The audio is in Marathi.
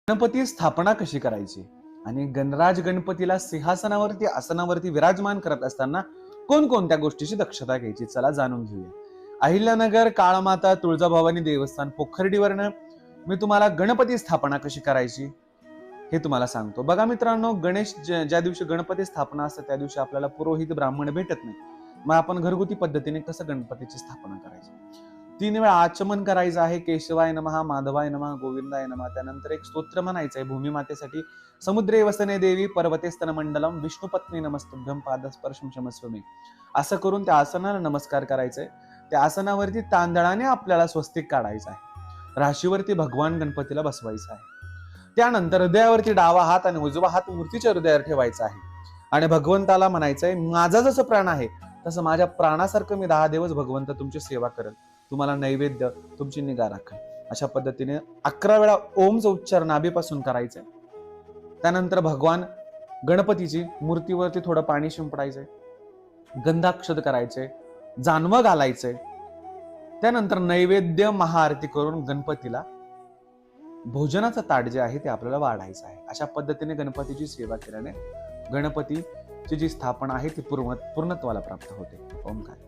गणपती स्थापना कशी करायची आणि गणराज गणपतीला सिंहासनावरती आसनावरती विराजमान करत असताना कोणकोणत्या गोष्टीची दक्षता घ्यायची, चला जाणून घेऊया. अहिल्यानगर काळमाता तुळजाभवानी देवस्थान पोखर्डीवरनं मी तुम्हाला गणपती स्थापना कशी करायची हे तुम्हाला सांगतो. बघा मित्रांनो, ज्या दिवशी गणपती स्थापना असते त्या दिवशी आपल्याला पुरोहित ब्राह्मण भेटत नाही. मग आपण घरगुती पद्धतीने कसं गणपतीची स्थापना करायची? 3 वेळा आचमन करायचं आहे. केशवाय नमः, माधवाय नमः, गोविंदाय नमः. त्यानंतर एक स्तोत्र म्हणायचं आहे भूमी मातेसाठी. समुद्रे वसने देवी पर्वते स्तन मंडलम विष्णुपत्नी नमस्तुभ्यं पादस्पर्शम क्षमस्व मे. असं करून त्या आसनाला नमस्कार करायचंय. त्या आसनावरती तांदळाने आपल्याला स्वस्तिक काढायचं आहे. राशीवरती भगवान गणपतीला बसवायचं आहे. त्यानंतर हृदयावरती डावा हात आणि उजवा हात मूर्तीच्या हृदयावर ठेवायचा आहे आणि भगवंताला म्हणायचंय, माझा जसं प्राण आहे तसं माझ्या प्राणासारखं मी 10 दिवस भगवंत तुमची सेवा करेल, तुम्हाला नैवेद्य, तुमची निगा राखेल. अशा पद्धतीने 11 वेळा ओमचा उच्चार नाभीपासून करायचंय. त्यानंतर भगवान गणपतीची मूर्तीवरती थोडं पाणी शिंपडायचंय, गंधाक्षत करायचंय, जानवं घालायचंय. त्यानंतर नैवेद्य महाआरती करून गणपतीला भोजनाचं ताट जे आहे ते आपल्याला वाढायचं आहे. अशा पद्धतीने गणपतीची सेवा केल्याने गणपतीची जी स्थापना आहे ती पूर्णत्वाला प्राप्त होते. ओम काय